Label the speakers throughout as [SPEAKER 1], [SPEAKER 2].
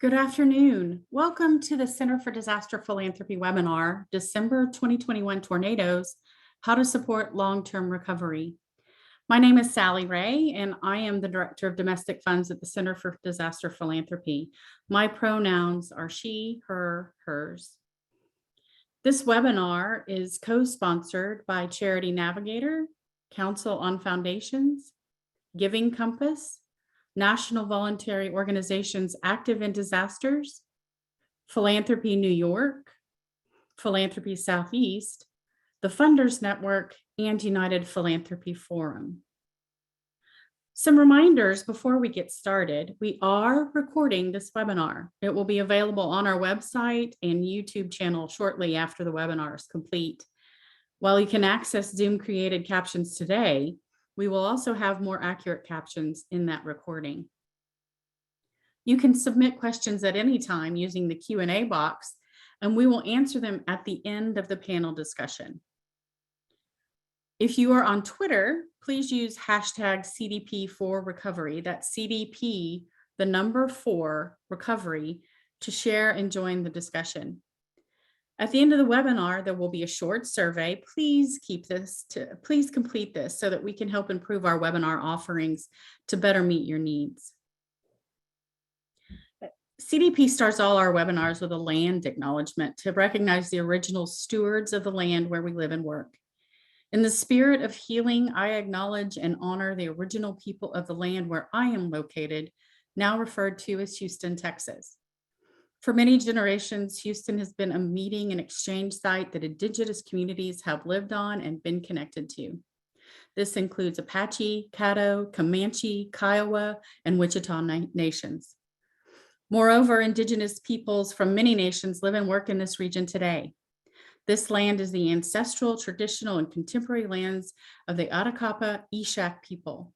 [SPEAKER 1] Good afternoon. Welcome to the Center for Disaster Philanthropy webinar, December 2021 Tornadoes, How to Support Long-Term Recovery. My name is Sally Ray, and I am the Director of Domestic Funds at the Center for Disaster Philanthropy. My pronouns are she, her, hers. This webinar is co-sponsored by Charity Navigator, Council on Foundations, Giving Compass, National Voluntary Organizations Active in Disasters, Philanthropy New York, Philanthropy Southeast, the Funders Network, and United Philanthropy Forum. Some reminders before we get started. We are recording this webinar. It will be available on our website and YouTube channel shortly after the webinar is complete. While you can access Zoom-created captions today, we will also have more accurate captions in that recording. You can submit questions at any time using the Q&A box, and we will answer them at the end of the panel discussion. If you are on Twitter, please use hashtag CDP4Recovery, that's CDP, the number 4 recovery, to share and join the discussion. At the end of the webinar, there will be a short survey. Please complete this so that we can help improve our webinar offerings to better meet your needs. CDP starts all our webinars with a land acknowledgement to recognize the original stewards of the land where we live and work. In the spirit of healing, I acknowledge and honor the original people of the land where I am located, now referred to as Houston, Texas. For many generations, Houston has been a meeting and exchange site that Indigenous communities have lived on and been connected to. This includes Apache, Caddo, Comanche, Kiowa, and Wichita nations. Moreover, Indigenous peoples from many nations live and work in this region today. This land is the ancestral, traditional, and contemporary lands of the Atakapa Ishak people.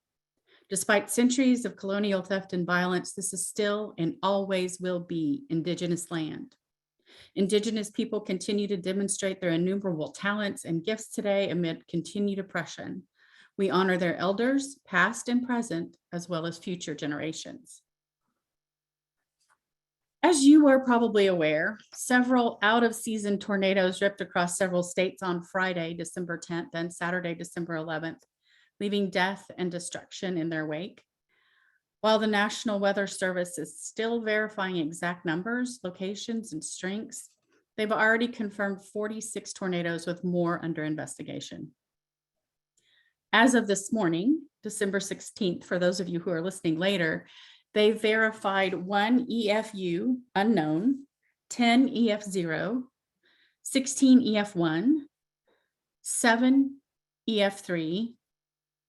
[SPEAKER 1] Despite centuries of colonial theft and violence, this is still and always will be Indigenous land. Indigenous people continue to demonstrate their innumerable talents and gifts today amid continued oppression. We honor their elders, past and present, as well as future generations. As you are probably aware, several out-of-season tornadoes ripped across several states on Friday, December 10th, and Saturday, December 11th. Leaving death and destruction in their wake. While the National Weather Service is still verifying exact numbers, locations, and strengths, they've already confirmed 46 tornadoes with more under investigation. As of this morning, December 16th, for those of you who are listening later, they verified 1 EFU unknown, 10 EF0, 16 EF1, 7 EF3,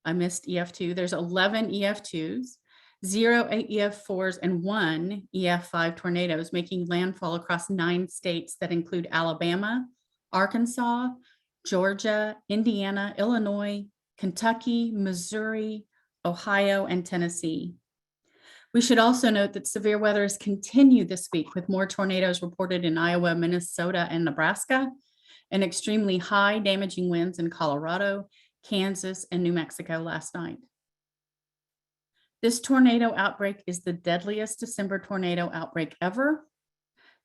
[SPEAKER 1] I missed EF2. There's 11 EF2s, 0 EF4s, and 1 EF5 tornadoes making landfall across 9 states that include Alabama, Arkansas, Georgia, Indiana, Illinois, Kentucky, Missouri, Ohio, and Tennessee. We should also note that severe weather has continued this week with more tornadoes reported in Iowa, Minnesota, and Nebraska, and extremely high damaging winds in Colorado, Kansas, and New Mexico last night. This tornado outbreak is the deadliest December tornado outbreak ever,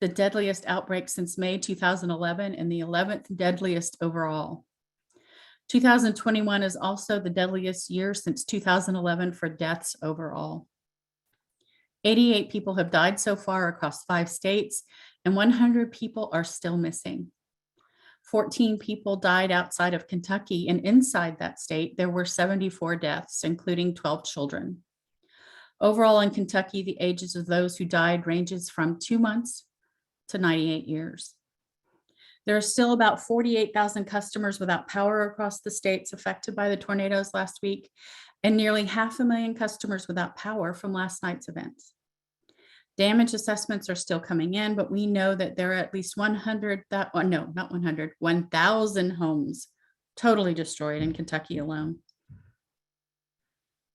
[SPEAKER 1] the deadliest outbreak since May 2011, and the 11th deadliest overall. 2021 is also the deadliest year since 2011 for deaths overall. 88 people have died so far across 5 states, and 100 people are still missing. 14 people died outside of Kentucky, and inside that state, there were 74 deaths, including 12 children. Overall in Kentucky, the ages of those who died ranges from 2 months to 98 years. There are still about 48,000 customers without power across the states affected by the tornadoes last week, and nearly 500,000 customers without power from last night's events. Damage assessments are still coming in, but we know that there are at least 1,000 homes totally destroyed in Kentucky alone.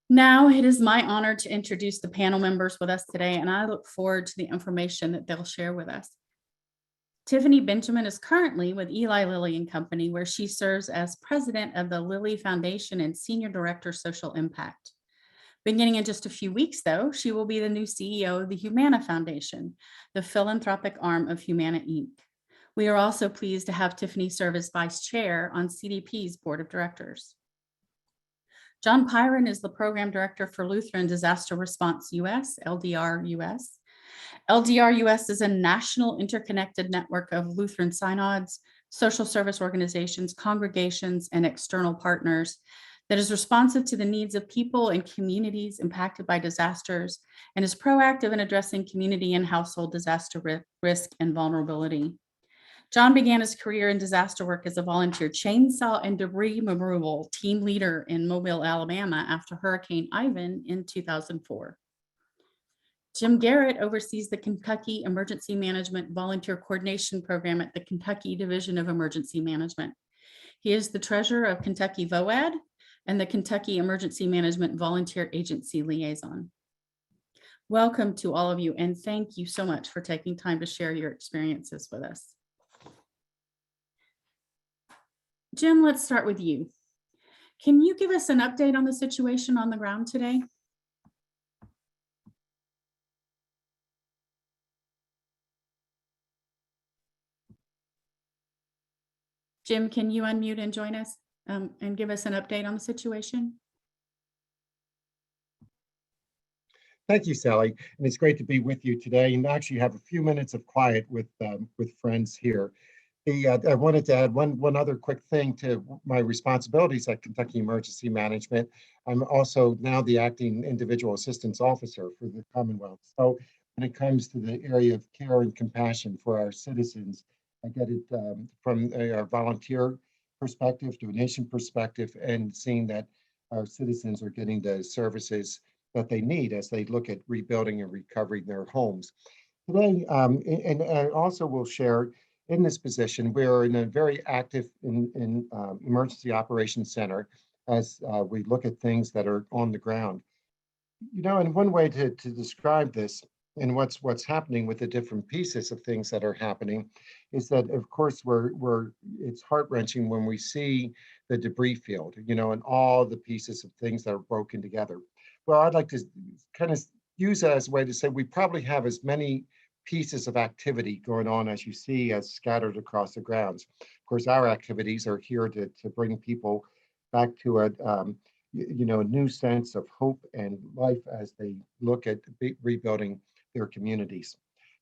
[SPEAKER 1] Now it is my honor to introduce the panel members with us today, and I look forward to the information that they'll share with us. Tiffany Benjamin is currently with Eli Lilly and Company, where she serves as president of the Lilly Foundation and senior director social impact. Beginning in just a few weeks, though, she will be the new CEO of the Humana Foundation, the philanthropic arm of Humana Inc. We are also pleased to have Tiffany serve as vice chair on CDP's board of directors. John Pyron is the program director for Lutheran Disaster Response US, LDR US. LDR US is a national interconnected network of Lutheran synods, social service organizations, congregations, and external partners that is responsive to the needs of people and communities impacted by disasters and is proactive in addressing community and household disaster risk and vulnerability. John began his career in disaster work as a volunteer chainsaw and debris removal team leader in Mobile, Alabama after Hurricane Ivan in 2004. Jim Garrett oversees the Kentucky Emergency Management Volunteer Coordination Program at the Kentucky Division of Emergency Management. He is the treasurer of Kentucky VOOD and the Kentucky Emergency Management Volunteer Agency Liaison. Welcome to all of you, and thank you so much for taking time to share your experiences with us. Jim, let's start with you. Can you give us an update on the situation on the ground today? Jim, can you unmute and join us and give us an update on the situation?
[SPEAKER 2] Thank you, Sally. And it's great to be with you today and actually have a few minutes of quiet with friends here. I wanted to add one other quick thing to my responsibilities at Kentucky Emergency Management. I'm also now the acting individual assistance officer for the Commonwealth. So when it comes to the area of care and compassion for our citizens, I get it from our volunteer perspective, donation perspective, and seeing that our citizens are getting the services that they need as they look at rebuilding and recovering their homes. Today, and I also will share in this position, we are in a very active emergency operations center as we look at things that are on the ground. You know, and one way to describe this and what's happening with the different pieces of things that are happening is that, of course, it's heart-wrenching when we see the debris field, you know, and all the pieces of things that are broken together. Well, I'd like to kind of use that as a way to say we probably have as many pieces of activity going on as you see as scattered across the grounds. Of course, our activities are here to bring people back to a new sense of hope and life as they look at rebuilding their communities.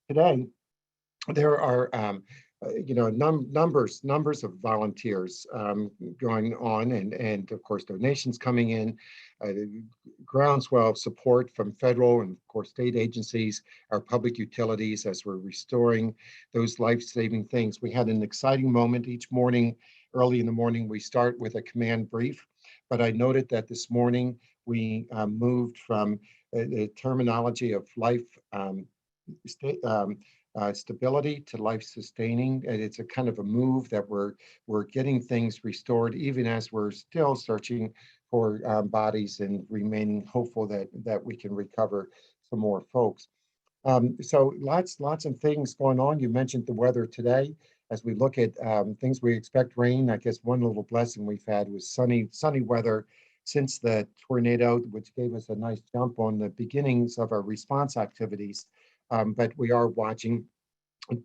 [SPEAKER 2] Today, there are numbers of volunteers going on, and of course donations coming in, groundswell of support from federal and of course state agencies, our public utilities as we're restoring those life-saving things. We had an exciting moment each morning. Early in the morning, we start with a command brief, but I noted that this morning we moved from the terminology of life stability to life sustaining, and it's a kind of a move that we're getting things restored even as we're still searching for bodies and remaining hopeful that we can recover some more folks. So lots of things going on. You mentioned the weather today. As we look at things, we expect rain. I guess one little blessing we've had was sunny weather since the tornado, which gave us a nice jump on the beginnings of our response activities. But we are watching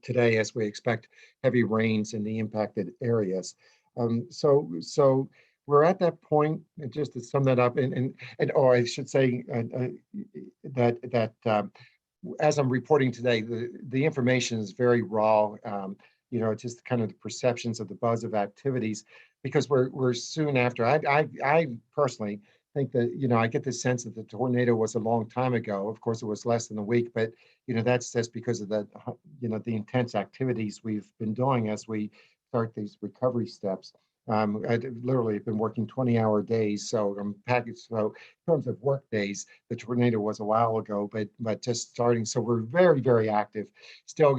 [SPEAKER 2] today as we expect heavy rains in the impacted areas. So we're at that point, and just to sum that up, and I should say that as I'm reporting today, the information is very raw. It's just kind of the perceptions of the buzz of activities, because we're soon after. I personally think that, I get the sense that the tornado was a long time ago. Of course, it was less than a week, but that's just because of the intense activities we've been doing as we start these recovery steps. I literally have been working 20-hour days, so I'm packaged. So in terms of work days, the tornado was a while ago, but just starting. So we're very, very active. Still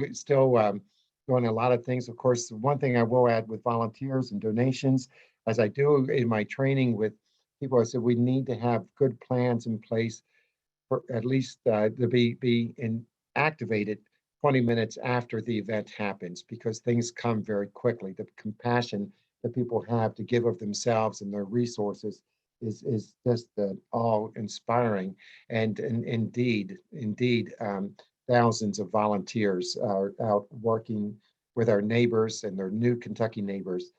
[SPEAKER 2] doing a lot of things. Of course, one thing I will add with volunteers and donations, as I do in my training with people, I said we need to have good plans in place for at least to be activated 20 minutes after the event happens, because things come very quickly. The compassion that people have to give of themselves and their resources is just awe-inspiring. And indeed, thousands of volunteers are out working with our neighbors and their new Kentucky neighbors.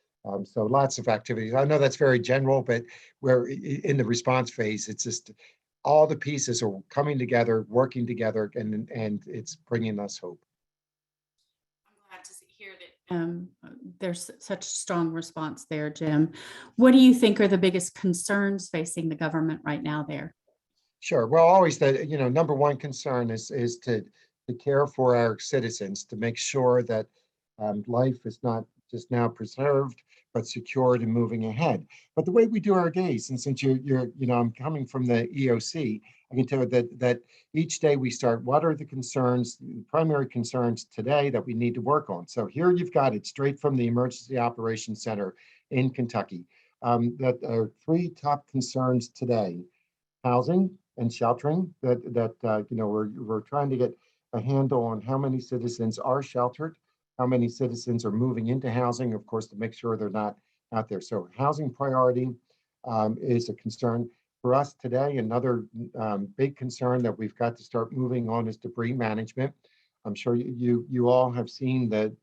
[SPEAKER 2] So lots of activities. I know that's very general, but we're in the response phase. It's just all the pieces are coming together, working together, and it's bringing us hope.
[SPEAKER 1] I'm glad to hear that there's such strong response there, Jim. What do you think are the biggest concerns facing the government right now there?
[SPEAKER 2] Sure. Well, always the number one concern is to care for our citizens, to make sure that life is not just now preserved, but secured and moving ahead. But the way we do our days, and since I'm coming from the EOC, I can tell you that each day we start, what are the concerns, primary concerns today that we need to work on? So here you've got it straight from the Emergency Operations Center in Kentucky. That are three top concerns today: housing and sheltering. We're trying to get a handle on how many citizens are sheltered, how many citizens are moving into housing, of course, to make sure they're not out there. So housing priority is a concern for us today. Another big concern that we've got to start moving on is debris management. I'm sure you all have seen the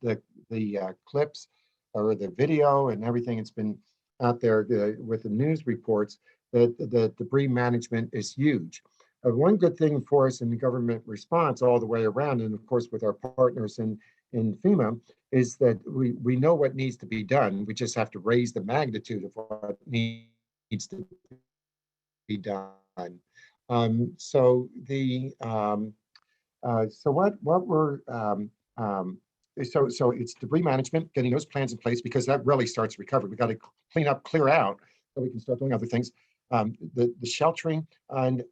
[SPEAKER 2] clips or the video and everything that's been out there with the news reports. The debris management is huge. One good thing for us in the government response all the way around, and of course with our partners in FEMA, is that we know what needs to be done. We just have to raise the magnitude of what needs to be done. So what we're so it's debris management, getting those plans in place, because that really starts recovery. We got to clean up, clear out, so we can start doing other things. The sheltering, and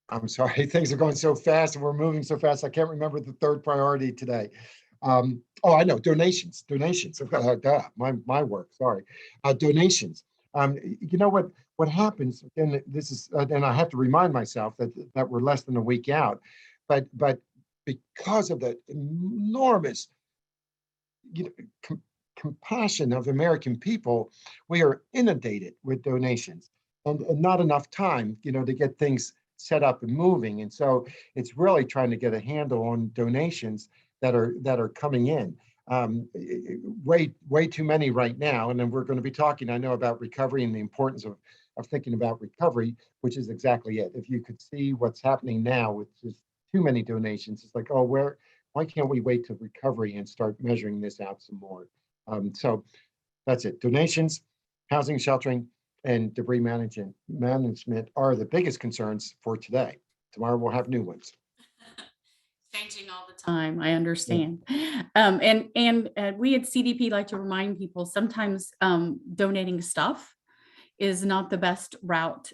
[SPEAKER 2] I'm sorry, things are going so fast and we're moving so fast. I can't remember the third priority today. I know, donations. I've got my work. Sorry, donations. You know what happens, and this is, and I have to remind myself that we're less than a week out, but because of the enormous compassion of the American people, we are inundated with donations, and not enough time, to get things set up and moving. And so it's really trying to get a handle on donations that are coming in. Way too many right now. And then we're going to be talking, I know, about recovery and the importance of thinking about recovery, which is exactly it. If you could see what's happening now with just too many donations, it's like, why can't we wait to recovery and start measuring this out some more? So that's it. Donations, housing, sheltering, and debris management are the biggest concerns for today. Tomorrow we'll have new ones.
[SPEAKER 1] Changing all the time. I understand. And we at CDP like to remind people sometimes donating stuff is not the best route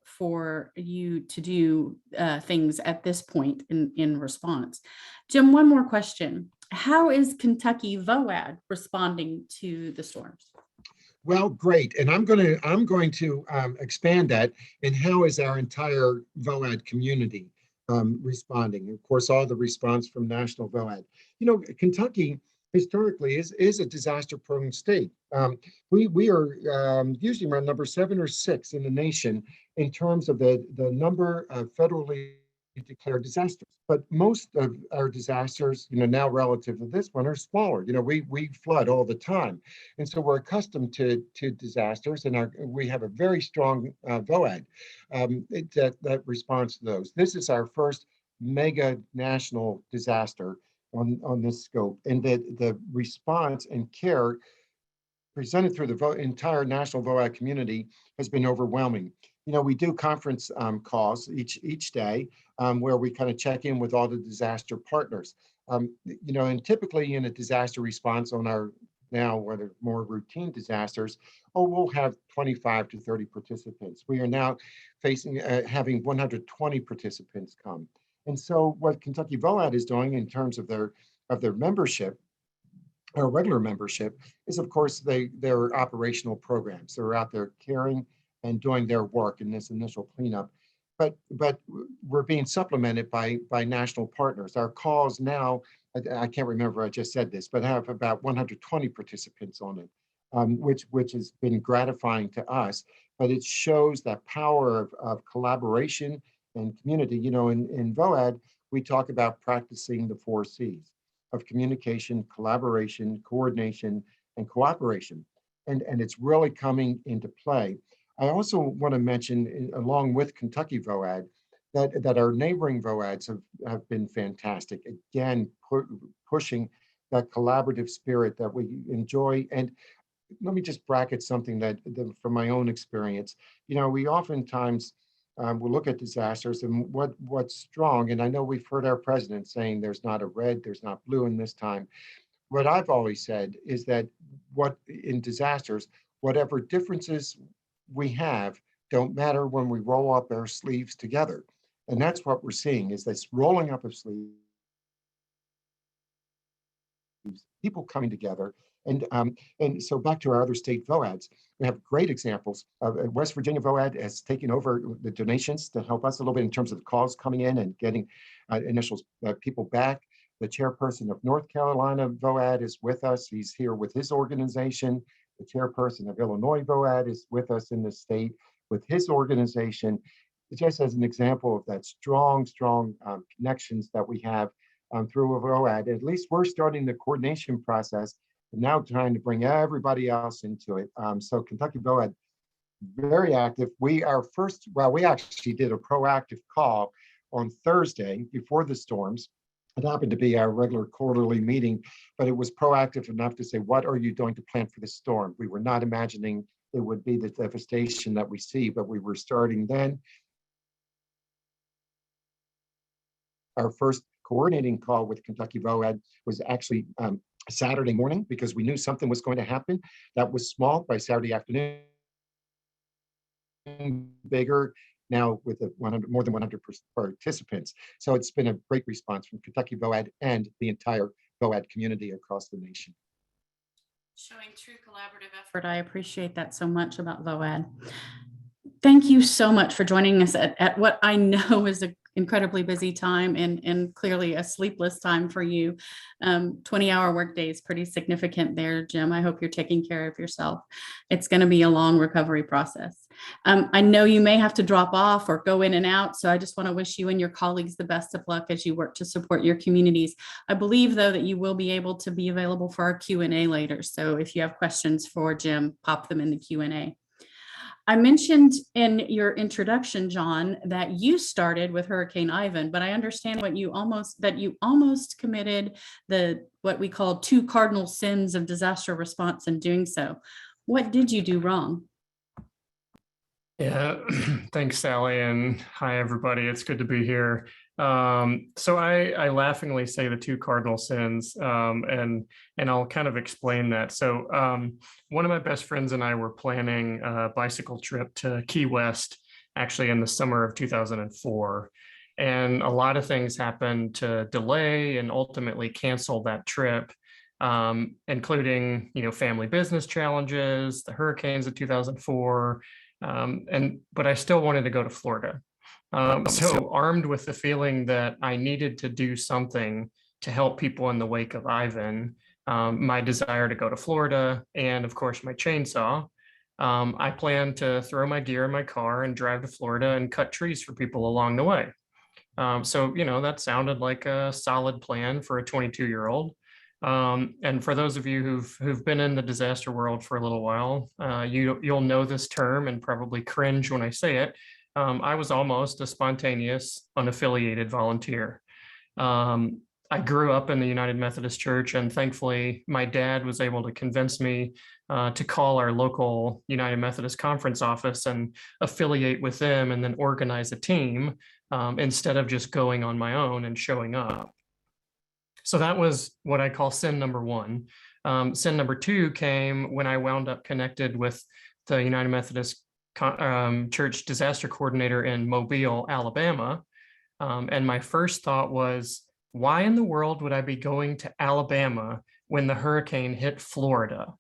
[SPEAKER 1] for you to do things at this point in response. Jim, one more question. How is Kentucky VOAD responding to the storms?
[SPEAKER 2] Well, great. And I'm going to expand that. And how is our entire VOAD community responding? Of course, all the response from National VOAD. Kentucky historically is a disaster-prone state. We are usually around number 7 or 6 in the nation in terms of the number of federally declared disasters. But most of our disasters, now relative to this one, are smaller. We flood all the time, and so we're accustomed to disasters, and we have a very strong VOAD that responds to those. This is our first mega national disaster on this scope, and the response and care presented through the entire national VOAD community has been overwhelming. We do conference calls each day where we kind of check in with all the disaster partners. And typically in a disaster response on our now what are more routine disasters, we'll have 25 to 30 participants. We are now having 120 participants come. And so what Kentucky VOAD is doing in terms of their membership, our regular membership, is of course their operational programs. They're out there caring and doing their work in this initial cleanup. But we're being supplemented by national partners. Our calls now, I can't remember, I just said this, but have about 120 participants on it, which has been gratifying to us. but it shows that power of collaboration and community. In VOAD, we talk about practicing the 4 C's of communication, collaboration, coordination, and cooperation. And it's really coming into play. I also want to mention, along with Kentucky VOAD, that our neighboring VOADs have been fantastic. Again, pushing that collaborative spirit that we enjoy. And let me just bracket something that from my own experience. We oftentimes will look at disasters and what's strong. And I know we've heard our president saying there's not a red, there's not blue in this time. What I've always said is that in disasters, whatever differences we have don't matter when we roll up our sleeves together. And that's what we're seeing, is this rolling up of sleeves, people coming together. And so back to our other state VOADs, we have great examples of West Virginia VOAD has taken over the donations to help us a little bit in terms of the calls coming in and getting initial people back. The chairperson of North Carolina VOAD is with us. He's here with his organization. The chairperson of Illinois VOAD is with us in the state with his organization. Just as an example of that strong connections that we have through a VOAD. At least we're starting the coordination process and now trying to bring everybody else into it. So Kentucky VOAD, very active. We actually did a proactive call on Thursday before the storms. It happened to be our regular quarterly meeting, but it was proactive enough to say, what are you doing to plan for the storm? We were not imagining it would be the devastation that we see, but we were starting then. Our first coordinating call with Kentucky VOAD was actually Saturday morning, because we knew something was going to happen. That was small. By Saturday afternoon, bigger, now with more than 100 participants. So it's been a great response from Kentucky VOAD and the entire VOAD community across the nation.
[SPEAKER 1] Showing true collaborative effort. I appreciate that so much about VOAD. Thank you so much for joining us at what I know is an incredibly busy time and clearly a sleepless time for you. 20-hour workday is pretty significant there, Jim. I hope you're taking care of yourself. It's going to be a long recovery process. I know you may have to drop off or go in and out, so I just want to wish you and your colleagues the best of luck as you work to support your communities. I believe, though, that you will be able to be available for our Q&A later. So if you have questions for Jim, pop them in the Q&A. I mentioned in your introduction, John, that you started with Hurricane Ivan, but I understand that you almost committed what we call 2 cardinal sins of disaster response in doing so. What did you do wrong?
[SPEAKER 3] Yeah, thanks, Sally, and hi, everybody. It's good to be here. So I laughingly say the 2 cardinal sins, and I'll kind of explain that. So one of my best friends and I were planning a bicycle trip to Key West, actually in the summer of 2004. And a lot of things happened to delay and ultimately cancel that trip, including, family business challenges, the hurricanes of 2004, but I still wanted to go to Florida. So armed with the feeling that I needed to do something to help people in the wake of Ivan, my desire to go to Florida, and of course my chainsaw, I planned to throw my gear in my car and drive to Florida and cut trees for people along the way. So that sounded like a solid plan for a 22-year-old. And for those of you who've been in the disaster world for a little while, you'll know this term and probably cringe when I say it. I was almost a spontaneous, unaffiliated volunteer. I grew up in the United Methodist Church, and thankfully my dad was able to convince me to call our local United Methodist Conference office and affiliate with them and then organize a team instead of just going on my own and showing up. So that was what I call sin number 1. Sin number 2 came when I wound up connected with the United Methodist Church disaster coordinator in Mobile, Alabama. And my first thought was, why in the world would I be going to Alabama when the hurricane hit Florida?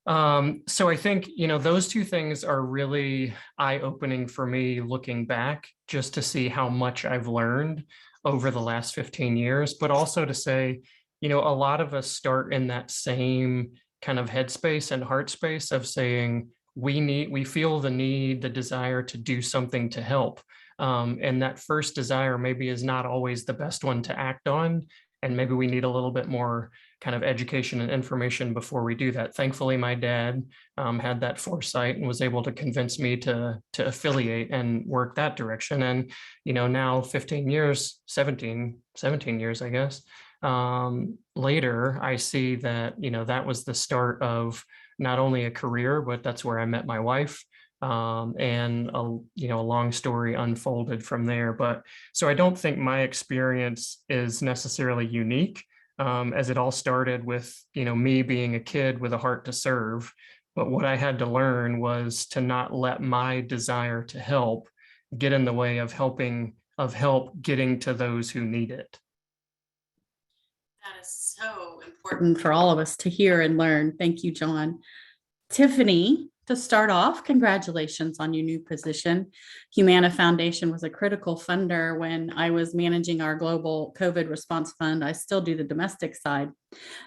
[SPEAKER 3] So I think, those 2 things are really eye-opening for me looking back, just to see how much I've learned over the last 15 years, but also to say, a lot of us start in that same kind of headspace and heart space of saying, we feel the need, the desire to do something to help. And that first desire maybe is not always the best one to act on. And maybe we need a little bit more kind of education and information before we do that. Thankfully, my dad had that foresight and was able to convince me to affiliate and work that direction. And, now 15 years, 17 years, I guess, later, I see that, that was the start of not only a career, but that's where I met my wife. And a long story unfolded from there. But so I don't think my experience is necessarily unique, as it all started with me being a kid with a heart to serve. But what I had to learn was to not let my desire to help get in the way of help getting to those who need it.
[SPEAKER 1] That is so important for all of us to hear and learn. Thank you, John. Tiffany, to start off, congratulations on your new position. Humana Foundation was a critical funder when I was managing our global COVID response fund. I still do the domestic side.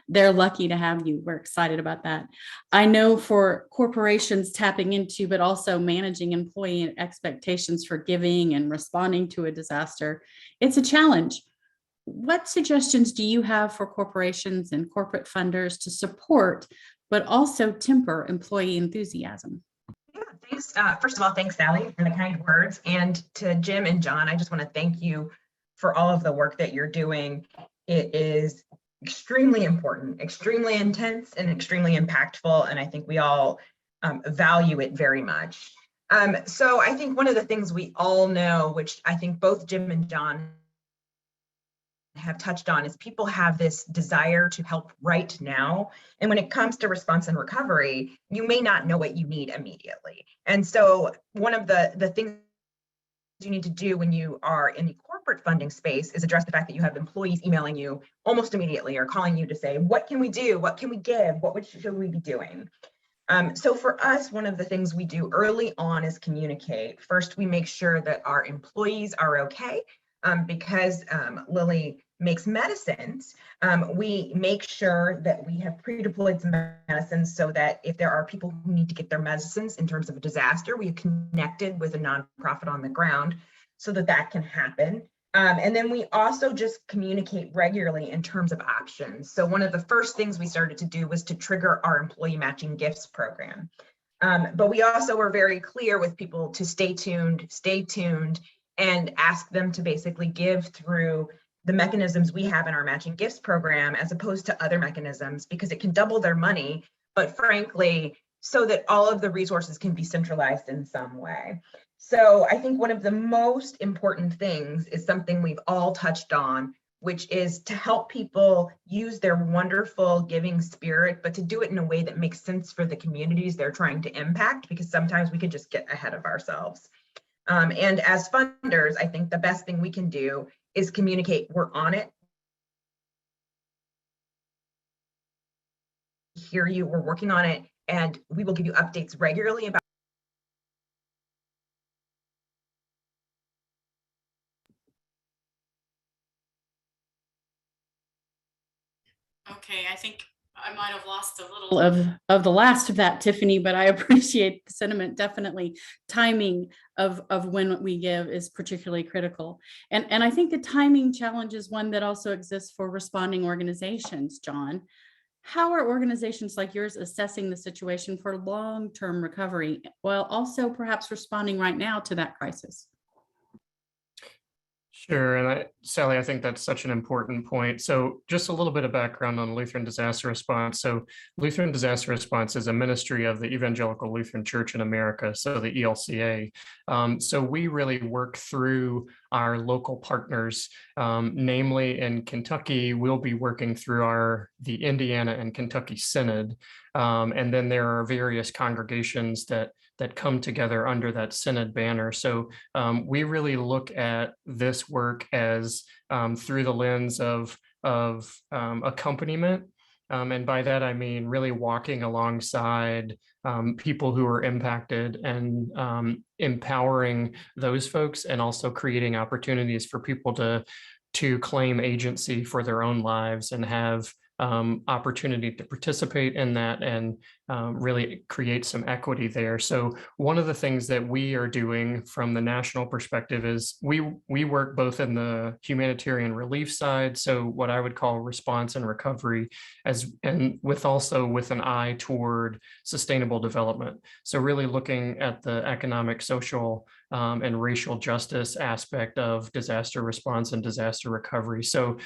[SPEAKER 1] They're lucky to have you. We're excited about that. I know for corporations tapping into, but also managing employee expectations for giving and responding to a disaster, it's a challenge. What suggestions do you have for corporations and corporate funders to support, but also temper employee enthusiasm?
[SPEAKER 4] Yeah, thanks. First of all, thanks, Sally, for the kind words. And to Jim and John, I just want to thank you for all of the work that you're doing. It is extremely important, extremely intense, and extremely impactful. And I think we all value it very much. So I think one of the things we all know, which I think both Jim and John have touched on, is people have this desire to help right now. And when it comes to response and recovery, you may not know what you need immediately. And so one of the things you need to do when you are in the corporate funding space is address the fact that you have employees emailing you almost immediately or calling you to say, what can we do? What can we give? What should we be doing? So for us, one of the things we do early on is communicate. First, we make sure that our employees are okay. Because Lily makes medicines, we make sure that we have pre-deployed some medicines so that if there are people who need to get their medicines in terms of a disaster, we have connected with a nonprofit on the ground so that that can happen. And then we also just communicate regularly in terms of options. So one of the first things we started to do was to trigger our employee matching gifts program. But we also were very clear with people to stay tuned, and ask them to basically give through the mechanisms we have in our matching gifts program, as opposed to other mechanisms, because it can double their money, but frankly, so that all of the resources can be centralized in some way. So I think one of the most important things is something we've all touched on, which is to help people use their wonderful giving spirit, but to do it in a way that makes sense for the communities they're trying to impact, because sometimes we can just get ahead of ourselves. And as funders, I think the best thing we can do is communicate, we're on it. Hear you, we're working on it, and we will give you updates regularly about.
[SPEAKER 1] Okay, I think I might have lost a little of the last of that, Tiffany, but I appreciate the sentiment. Definitely timing of when we give is particularly critical. And I think the timing challenge is one that also exists for responding organizations, John. How are organizations like yours assessing the situation for long-term recovery, while also perhaps responding right now to that crisis?
[SPEAKER 3] Sure. And Sally, I think that's such an important point. So just a little bit of background on Lutheran Disaster Response. So Lutheran Disaster Response is a ministry of the Evangelical Lutheran Church in America, so the ELCA. So we really work through our local partners, namely in Kentucky, we'll be working through the Indiana and Kentucky Synod. And then there are various congregations that come together under that Synod banner. So we really look at this work as through the lens of accompaniment. And by that, I mean really walking alongside people who are impacted and empowering those folks, and also creating opportunities for people to claim agency for their own lives and have opportunity to participate in that, and really create some equity there. So one of the things that we are doing from the national perspective is we work both in the humanitarian relief side, so what I would call response and recovery, and also with an eye toward sustainable development. So really looking at the economic, social, and racial justice aspect of disaster response and disaster recovery. So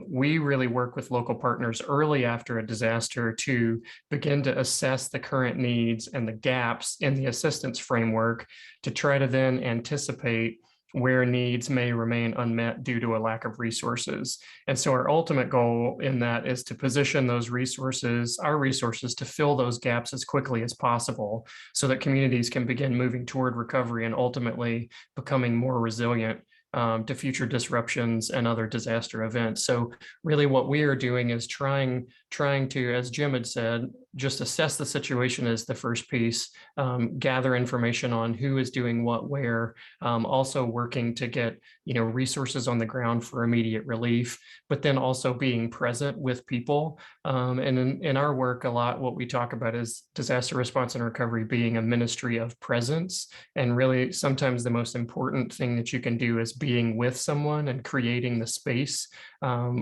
[SPEAKER 3] we really work with local partners early after a disaster to begin to assess the current needs and the gaps in the assistance framework to try to then anticipate where needs may remain unmet due to a lack of resources. And so our ultimate goal in that is to position those resources, our resources, to fill those gaps as quickly as possible so that communities can begin moving toward recovery and ultimately becoming more resilient to future disruptions and other disaster events. So really what we are doing is trying to, as Jim had said, just assess the situation as the first piece, gather information on who is doing what where, also working to get resources on the ground for immediate relief, but then also being present with people. And in our work, a lot what we talk about is disaster response and recovery being a ministry of presence. And really sometimes the most important thing that you can do is being with someone and creating the space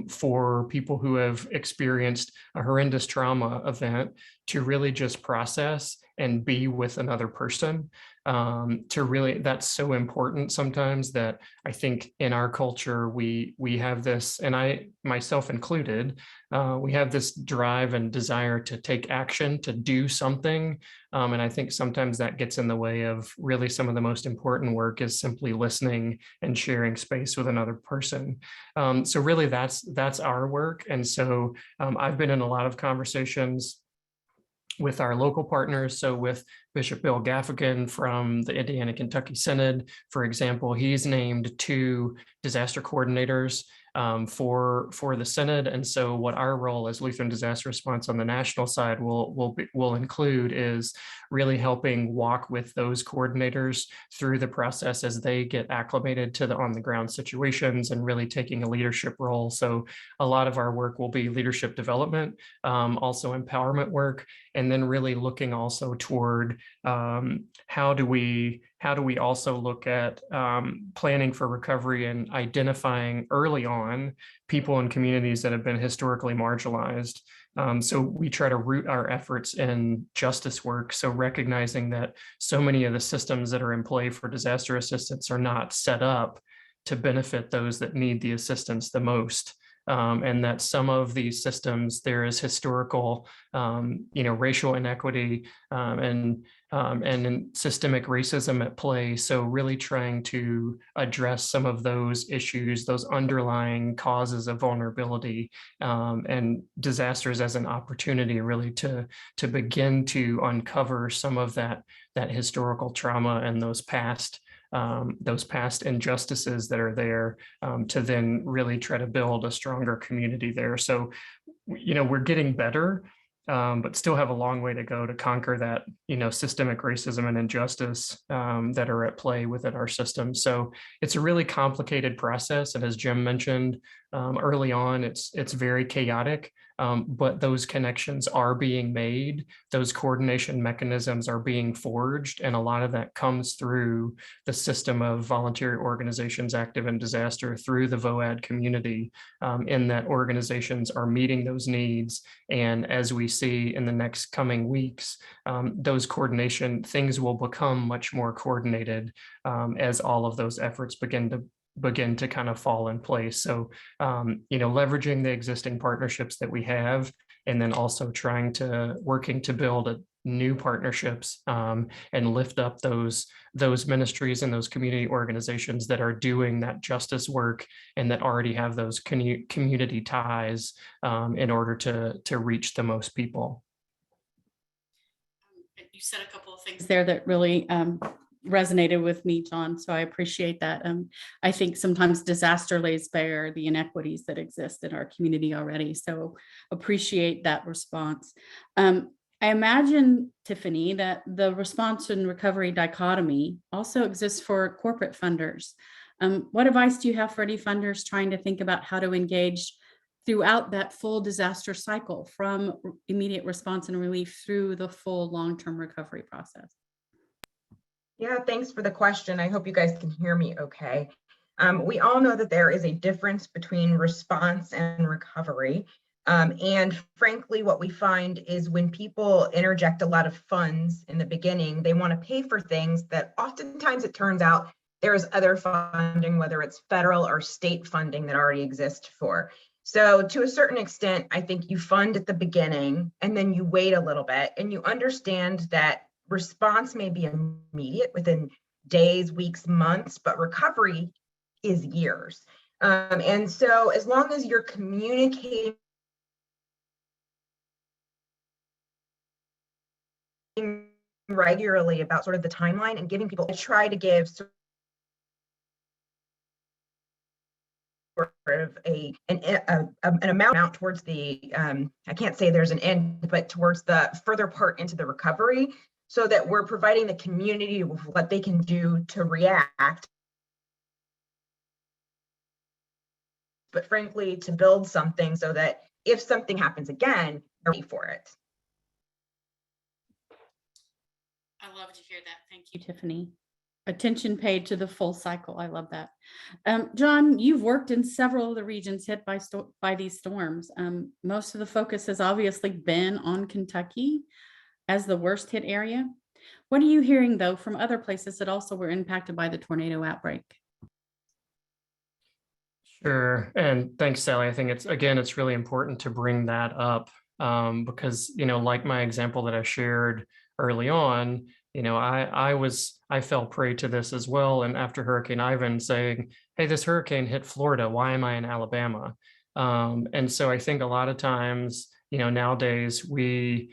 [SPEAKER 3] for people who have experienced a horrendous trauma event to really just process and be with another person. That's so important sometimes that I think in our culture, we have this, and I myself included, we have this drive and desire to take action, to do something. And I think sometimes that gets in the way of really some of the most important work is simply listening and sharing space with another person. So really that's our work. And so I've been in a lot of conversations with our local partners. So with Bishop Bill Gaffigan from the Indiana Kentucky Synod, for example, he's named 2 disaster coordinators for the Synod. And so what our role as Lutheran Disaster Response on the national side will include is really helping walk with those coordinators through the process as they get acclimated to the on the ground situations and really taking a leadership role. So a lot of our work will be leadership development, also empowerment work, and then really looking also toward how do we also look at planning for recovery and identifying early on people and communities that have been historically marginalized. So we try to root our efforts in justice work. So recognizing that so many of the systems that are in play for disaster assistance are not set up to benefit those that need the assistance the most. And that some of these systems, there is historical, racial inequity and systemic racism at play. So really trying to address some of those issues, those underlying causes of vulnerability and disasters as an opportunity really to begin to uncover some of that historical trauma and those past injustices that are there to then really try to build a stronger community there. So, we're getting better, but still have a long way to go to conquer that, systemic racism and injustice that are at play within our system. So it's a really complicated process. And as Jim mentioned early on, it's very chaotic. But those connections are being made, those coordination mechanisms are being forged, and a lot of that comes through the system of voluntary organizations active in disaster through the VOAD community, in that organizations are meeting those needs. And as we see in the next coming weeks, those coordination things will become much more coordinated as all of those efforts begin to kind of fall in place. So, leveraging the existing partnerships that we have, and then also working to build new partnerships and lift up those ministries and those community organizations that are doing that justice work and that already have those community ties in order to reach the most people.
[SPEAKER 1] You said a couple of things there that really resonated with me, John. So I appreciate that. I think sometimes disaster lays bare the inequities that exist in our community already. So appreciate that response. I imagine, Tiffany, that the response and recovery dichotomy also exists for corporate funders. What advice do you have for any funders trying to think about how to engage throughout that full disaster cycle, from immediate response and relief through the full long-term recovery process?
[SPEAKER 4] Yeah, thanks for the question. I hope you guys can hear me okay. We all know that there is a difference between response and recovery. And frankly, what we find is when people interject a lot of funds in the beginning, they want to pay for things that oftentimes it turns out there is other funding, whether it's federal or state funding that already exists for. So to a certain extent, I think you fund at the beginning and then you wait a little bit and you understand that response may be immediate within days, weeks, months, but recovery is years. And so as long as you're communicating regularly about sort of the timeline and giving people, try to give sort of an amount towards the, I can't say there's an end, but towards the further part into the recovery, so that we're providing the community with what they can do to react, but frankly, to build something so that if something happens again, they're ready for it.
[SPEAKER 1] I love to hear that. Thank you, Tiffany. Attention paid to the full cycle. I love that. John, you've worked in several of the regions hit by these storms. Most of the focus has obviously been on Kentucky as the worst hit area. What are you hearing, though, from other places that also were impacted by the tornado outbreak?
[SPEAKER 3] Sure. And thanks, Sally. I think it's really important to bring that up because, like my example that I shared early on, I fell prey to this as well. And after Hurricane Ivan saying, hey, this hurricane hit Florida, why am I in Alabama? And so I think a lot of times, nowadays we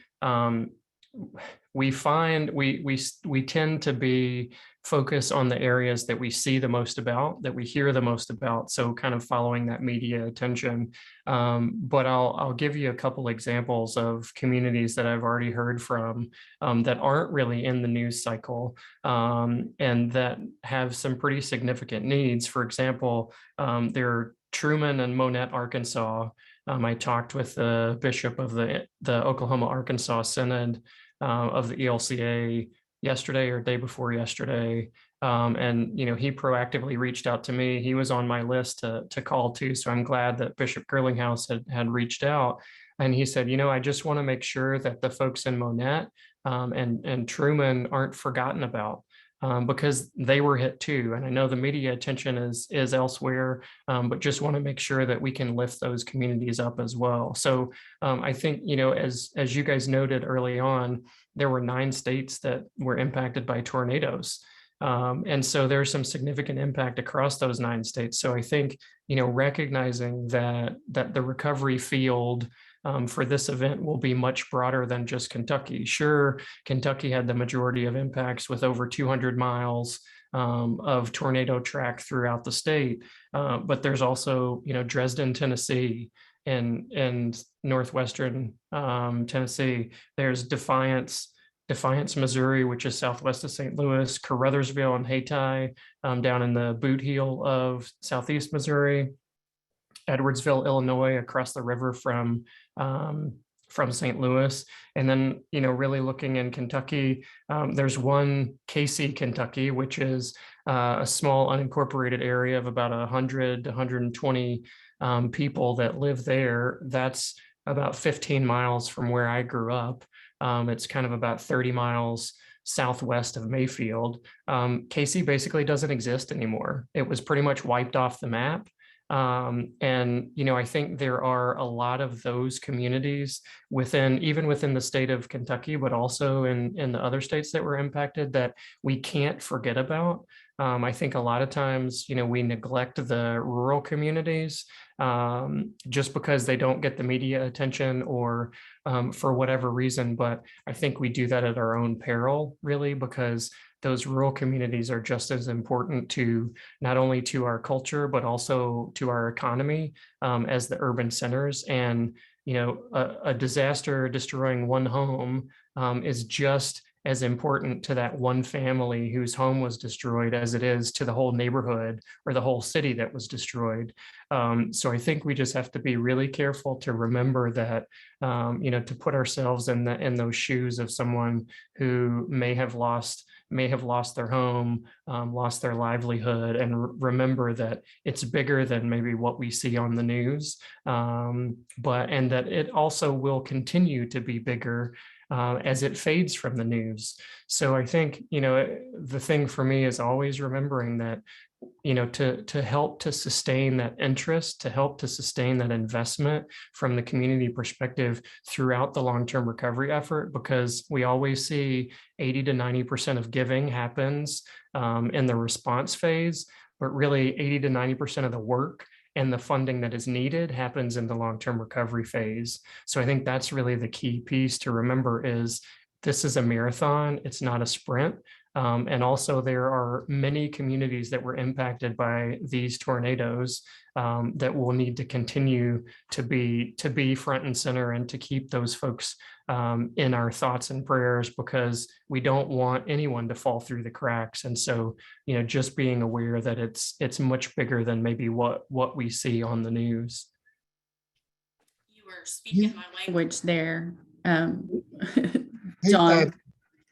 [SPEAKER 3] tend to be focused on the areas that we see the most about, that we hear the most about. So kind of following that media attention. But I'll give you a couple examples of communities that I've already heard from that aren't really in the news cycle and that have some pretty significant needs. For example, there are Truman and Monette, Arkansas. I talked with the bishop of the Oklahoma Arkansas Synod of the ELCA yesterday or day before yesterday. And, he proactively reached out to me. He was on my list to call too. So I'm glad that Bishop Girlinghouse had reached out. And he said, I just want to make sure that the folks in Monette and Truman aren't forgotten about. Because they were hit too. And I know the media attention is elsewhere, but just want to make sure that we can lift those communities up as well. So I think, as you guys noted early on, there were 9 states that were impacted by tornadoes. And so there's some significant impact across those 9 states. So I think, recognizing that the recovery field for this event will be much broader than just Kentucky. Sure, Kentucky had the majority of impacts with over 200 miles of tornado track throughout the state, but there's also, Dresden, Tennessee, and northwestern Tennessee. There's Defiance, Missouri, which is southwest of St. Louis, Caruthersville and Hayti down in the boot heel of southeast Missouri, Edwardsville, Illinois, across the river from St. Louis. And then, really looking in Kentucky, there's one Casey, Kentucky, which is a small unincorporated area of about 100 to 120 people that live there. That's about 15 miles from where I grew up. It's kind of about 30 miles southwest of Mayfield. Casey basically doesn't exist anymore. It was pretty much wiped off the map. And, I think there are a lot of those communities even within the state of Kentucky, but also in the other states that were impacted that we can't forget about. I think a lot of times, we neglect the rural communities just because they don't get the media attention or for whatever reason. But I think we do that at our own peril, really, because those rural communities are just as important to not only to our culture, but also to our economy as the urban centers. And, a disaster destroying one home is just as important to that one family whose home was destroyed as it is to the whole neighborhood or the whole city that was destroyed. So I think we just have to be really careful to remember that, to put ourselves in those shoes of someone who may have lost their home, lost their livelihood, and remember that it's bigger than maybe what we see on the news, and that it also will continue to be bigger as it fades from the news. So I think, the thing for me is always remembering that, to help to sustain that interest, to help to sustain that investment from the community perspective throughout the long-term recovery effort, because we always see 80 to 90% of giving happens in the response phase, but really 80 to 90% of the work and the funding that is needed happens in the long-term recovery phase. So I think that's really the key piece to remember is this is a marathon, it's not a sprint. And also there are many communities that were impacted by these tornadoes that will need to continue to be front and center and to keep those folks in our thoughts and prayers, because we don't want anyone to fall through the cracks. And so, just being aware that it's much bigger than maybe what we see on the news.
[SPEAKER 1] You were speaking my language there,
[SPEAKER 2] Hey,
[SPEAKER 1] John.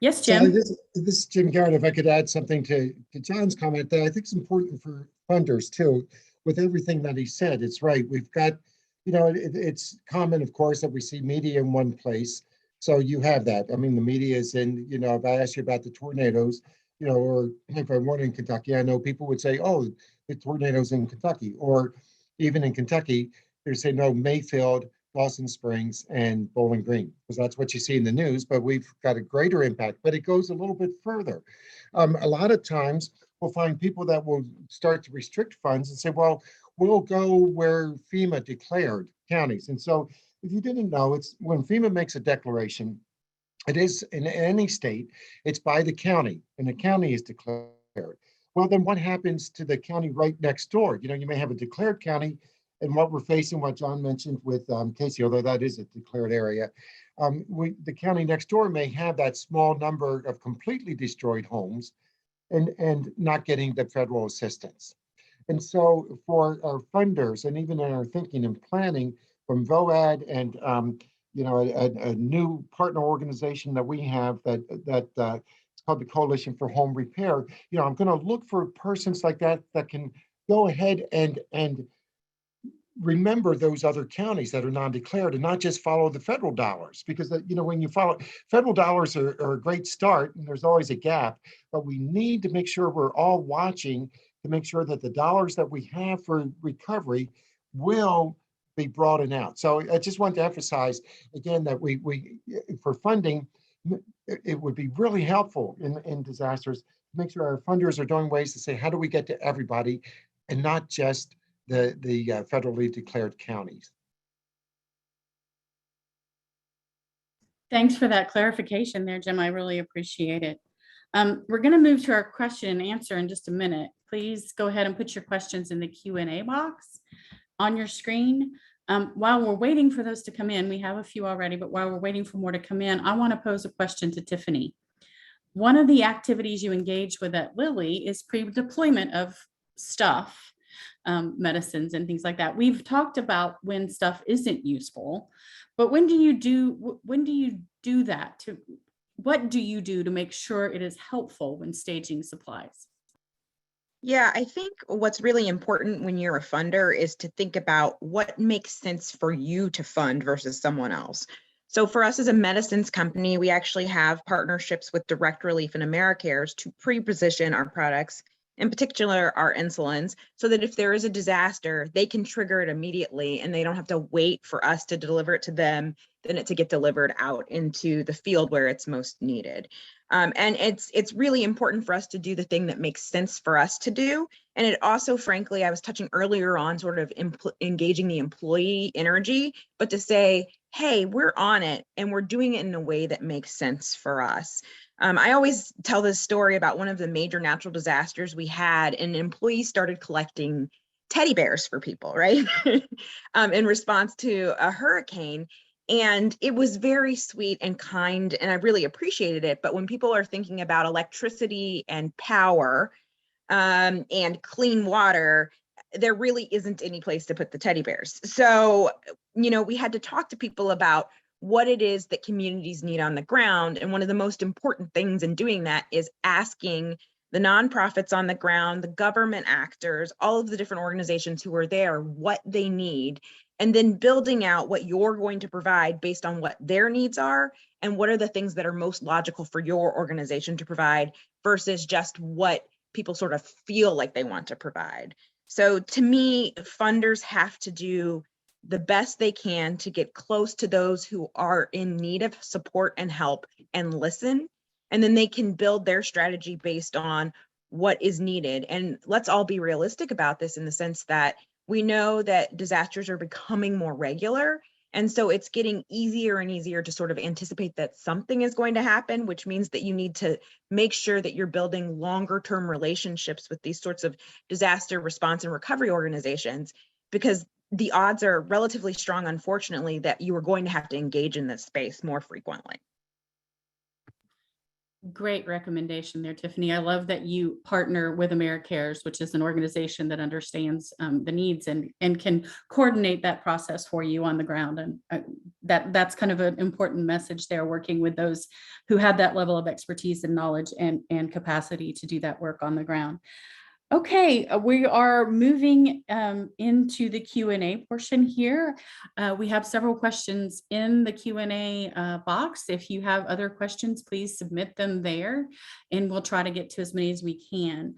[SPEAKER 1] Yes,
[SPEAKER 2] So
[SPEAKER 1] Jim.
[SPEAKER 2] this is Jim Garrett. If I could add something to John's comment that I think is important for funders too, with everything that he said, it's right. We've got, it's common, of course, that we see media in one place. So you have that. I mean, the media is in, if I ask you about the tornadoes, or if I weren't in Kentucky, I know people would say, oh, the tornadoes in Kentucky, or even in Kentucky, they say, no, Mayfield, Dawson Springs, and Bowling Green, because that's what you see in the news, but we've got a greater impact, but it goes a little bit further. A lot of times we'll find people that will start to restrict funds and say, well, we'll go where FEMA declared counties. And so if you didn't know, it's when FEMA makes a declaration, it is in any state, it's by the county, and the county is declared. Well, then what happens to the county right next door? You may have a declared county, and what we're facing, what John mentioned with Casey, although that is a declared area, the county next door may have that small number of completely destroyed homes and not getting the federal assistance. And so for our funders, and even in our thinking and planning from VOAD and a new partner organization that we have that it's called the Coalition for Home Repair, I'm going to look for persons like that can go ahead and remember those other counties that are non-declared and not just follow the federal dollars, because when you follow federal dollars are a great start, and there's always a gap, but we need to make sure we're all watching to make sure that the dollars that we have for recovery will be broadened out. So I just want to emphasize again that we for funding, it would be really helpful in disasters to make sure our funders are doing ways to say, how do we get to everybody and not just the federally declared counties.
[SPEAKER 1] Thanks for that clarification there, Jim. I really appreciate it. We're going to move to our question and answer in just a minute. Please go ahead and put your questions in the Q&A box on your screen. While we're waiting for those to come in, we have a few already, but while we're waiting for more to come in, I want to pose a question to Tiffany. One of the activities you engage with at Lilly is pre-deployment of stuff, medicines and things like that. We've talked about when stuff isn't useful, but when do you do that? What do you do to make sure it is helpful when staging supplies?
[SPEAKER 4] Yeah, I think what's really important when you're a funder is to think about what makes sense for you to fund versus someone else. So for us as a medicines company, we actually have partnerships with Direct Relief and AmeriCares to pre-position our products, in particular our insulins, so that if there is a disaster, they can trigger it immediately and they don't have to wait for us to deliver it to them, then it to get delivered out into the field where it's most needed. And it's really important for us to do the thing that makes sense for us to do. And it also, frankly, I was touching earlier on sort of engaging the employee energy, but to say, hey, we're on it and we're doing it in a way that makes sense for us. I always tell this story about one of the major natural disasters we had, and employees started collecting teddy bears for people, right? In response to a hurricane. And it was very sweet and kind, and I really appreciated it. But when people are thinking about electricity and power and clean water, there really isn't any place to put the teddy bears. So, we had to talk to people about what it is that communities need on the ground. And one of the most important things in doing that is asking the nonprofits on the ground, the government actors, all of the different organizations who are there, what they need, and then building out what you're going to provide based on what their needs are and what are the things that are most logical for your organization to provide versus just what people sort of feel like they want to provide. So to me, funders have to do the best they can to get close to those who are in need of support and help and listen. And then they can build their strategy based on what is needed. And let's all be realistic about this in the sense that we know that disasters are becoming more regular. And so it's getting easier and easier to sort of anticipate that something is going to happen, which means that you need to make sure that you're building longer term relationships with these sorts of disaster response and recovery organizations, because the odds are relatively strong, unfortunately, that you are going to have to engage in this space more frequently.
[SPEAKER 1] Great recommendation there, Tiffany. I love that you partner with AmeriCares, which is an organization that understands the needs and can coordinate that process for you on the ground. And that's kind of an important message there, working with those who have that level of expertise and knowledge and capacity to do that work on the ground. Okay, we are moving into the Q&A portion here. We have several questions in the Q&A box. If you have other questions, please submit them there, and we'll try to get to as many as we can.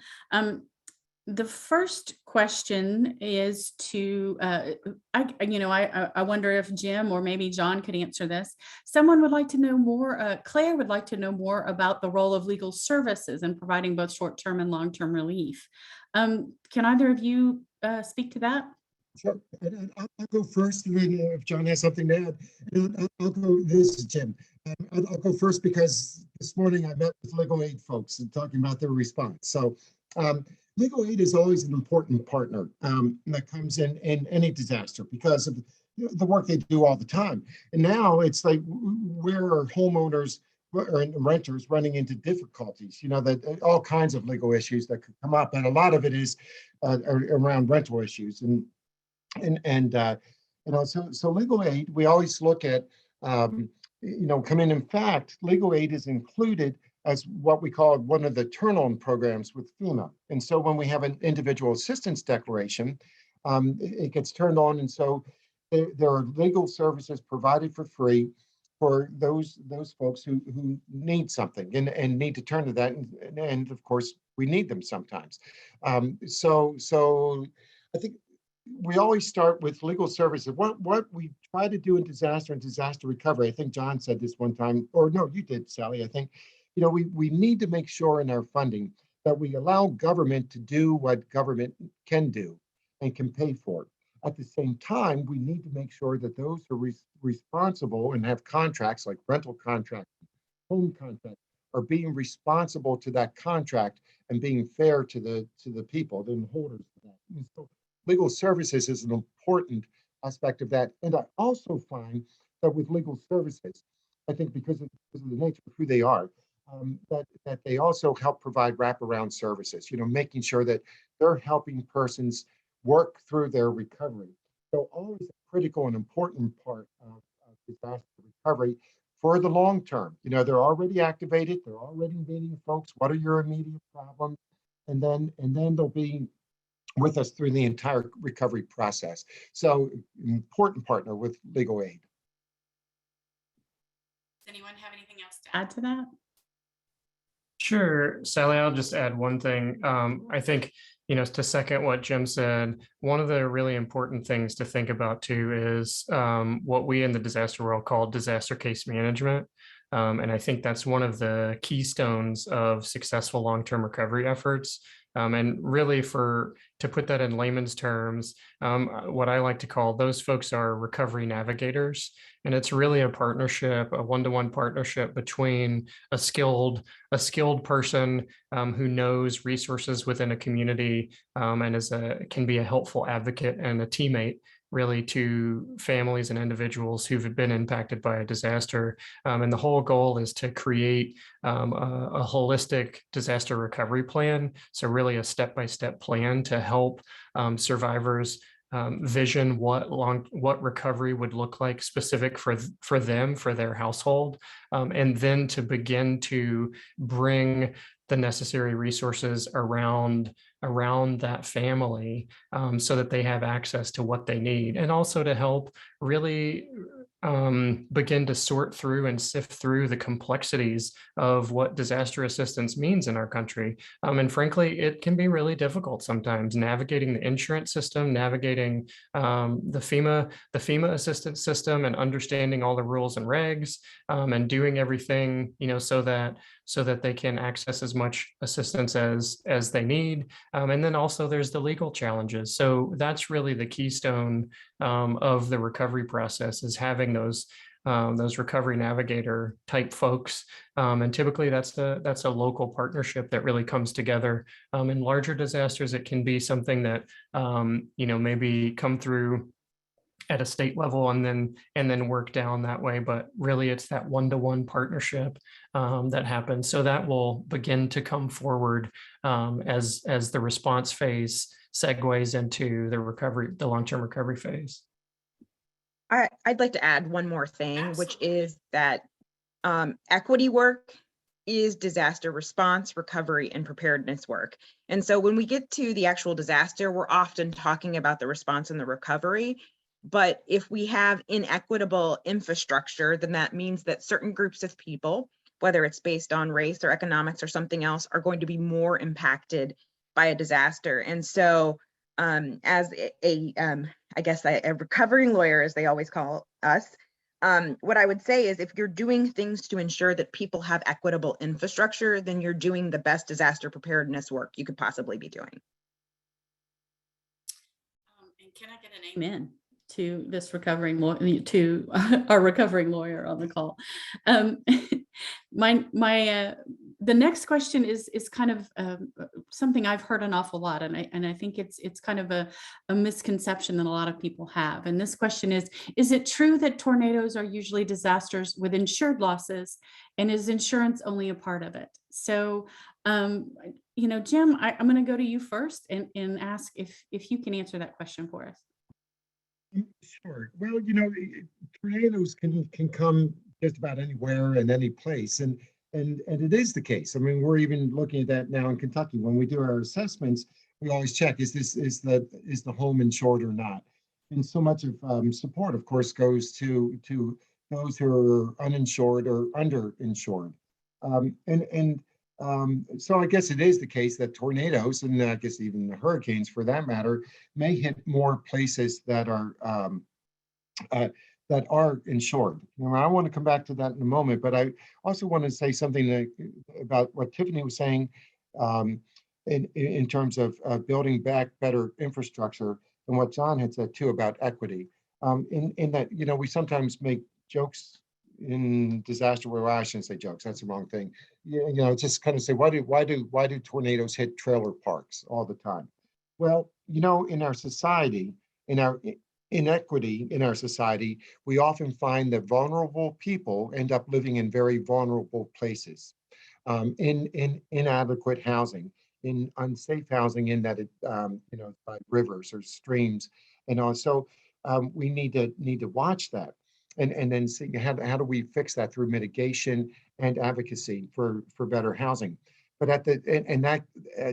[SPEAKER 1] The first question is to, I wonder if Jim or maybe John could answer this. Someone would like to know more, Claire would like to know more about the role of legal services in providing both short-term and long-term relief. Can either of you speak to that?
[SPEAKER 2] Sure. And I'll go first, and then if John has something to add. I'll go, this is Jim. I'll go first because this morning I met with legal aid folks and talking about their response. So legal aid is always an important partner that comes in any disaster because of the work they do all the time. And now it's like, where are homeowners or renters running into difficulties? That all kinds of legal issues that could come up, and a lot of it is around rental issues. So legal aid, we always look at, come in. In fact, legal aid is included as what we call one of the turn-on programs with FEMA. And so when we have an individual assistance declaration, it gets turned on. And so there are legal services provided for free for those folks who need something and need to turn to that. And of course, we need them sometimes. So I think we always start with legal services. What we try to do in disaster and disaster recovery, I think John said this one time, or no, you did, Sally, I think, we need to make sure in our funding that we allow government to do what government can do and can pay for. At the same time, we need to make sure that those who are responsible and have contracts like rental contracts, home contracts, are being responsible to that contract and being fair to the people, the holders of that. And so legal services is an important aspect of that. And I also find that with legal services, I think because of the nature of who they are, that they also help provide wraparound services, making sure that they're helping persons work through their recovery. So always a critical and important part of disaster recovery for the long term. They're already activated, they're already meeting folks. What are your immediate problems? And then they'll be with us through the entire recovery process. So important partner with legal aid.
[SPEAKER 1] Does anyone have anything else to add to that?
[SPEAKER 3] Sure, Sally, I'll just add one thing. I think, to second what Jim said, one of the really important things to think about too is what we in the disaster world call disaster case management. And I think that's one of the keystones of successful long-term recovery efforts. And really, to put that in layman's terms, what I like to call those folks are recovery navigators. And it's really a partnership, a one-to-one partnership between a skilled person who knows resources within a community and can be a helpful advocate and a teammate really to families and individuals who've been impacted by a disaster. And the whole goal is to create a holistic disaster recovery plan. So really a step-by-step plan to help survivors vision what recovery would look like specific for them, for their household, and then to begin to bring the necessary resources around that family, so that they have access to what they need, and also to help really begin to sort through and sift through the complexities of what disaster assistance means in our country. And frankly, it can be really difficult sometimes navigating the insurance system, navigating the FEMA assistance system, and understanding all the rules and regs, and doing everything, so that they can access as much assistance as they need. And then also there's the legal challenges. So that's really the keystone of the recovery process, is having those recovery navigator type folks. And typically that's a local partnership that really comes together. In larger disasters, it can be something that, maybe come through at a state level and then work down that way. But really it's that one-to-one partnership that happens. So that will begin to come forward as the response phase segues into the long-term recovery phase.
[SPEAKER 5] I'd like to add one more thing, which
[SPEAKER 1] Absolutely.
[SPEAKER 5] is that equity work is disaster response, recovery, and preparedness work. And so when we get to the actual disaster, we're often talking about the response and the recovery. But if we have inequitable infrastructure, then that means that certain groups of people, whether it's based on race or economics or something else, are going to be more impacted by a disaster. And so as I guess a recovering lawyer, as they always call us, what I would say is if you're doing things to ensure that people have equitable infrastructure, then you're doing the best disaster preparedness work you could possibly be doing.
[SPEAKER 1] And can I get an amen to this recovering lawyer, to our recovering lawyer on the call? The next question is kind of something I've heard an awful lot, and I think it's kind of a misconception that a lot of people have. And this question is it true that tornadoes are usually disasters with insured losses, and is insurance only a part of it? So, Jim, I'm going to go to you first and ask if you can answer that question for us.
[SPEAKER 2] Sure. Well, tornadoes can come just about anywhere and any place, and it is the case. I mean, we're even looking at that now in Kentucky. When we do our assessments, we always check, is the home insured or not? And so much of support, of course, goes to those who are uninsured or underinsured. So I guess it is the case that tornadoes, and I guess even the hurricanes for that matter, may hit more places that are insured. I want to come back to that in a moment, but I also want to say something about what Tiffany was saying in terms of building back better infrastructure, and what John had said too about equity. In that, we sometimes make jokes in disaster, well, I shouldn't say jokes, that's the wrong thing. Just kind of say, why do tornadoes hit trailer parks all the time? Well, in our society, in our inequity in our society, we often find that vulnerable people end up living in very vulnerable places, in inadequate housing, in unsafe housing, in that by rivers or streams, and also we need to watch that. And then see how do we fix that through mitigation and advocacy for better housing. But that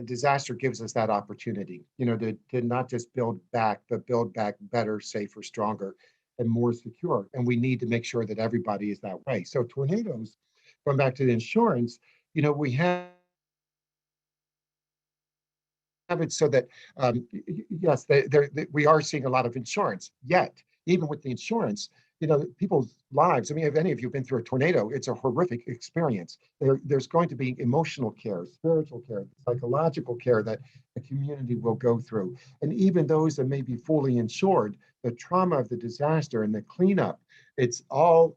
[SPEAKER 2] disaster gives us that opportunity, to not just build back, but build back better, safer, stronger, and more secure. And we need to make sure that everybody is that way. So tornadoes, going back to the insurance, we have it so that yes, we are seeing a lot of insurance. Yet, even with the insurance, people's lives. I mean, if any of you have been through a tornado, it's a horrific experience. There's going to be emotional care, spiritual care, psychological care that the community will go through. And even those that may be fully insured, the trauma of the disaster and the cleanup, it's all,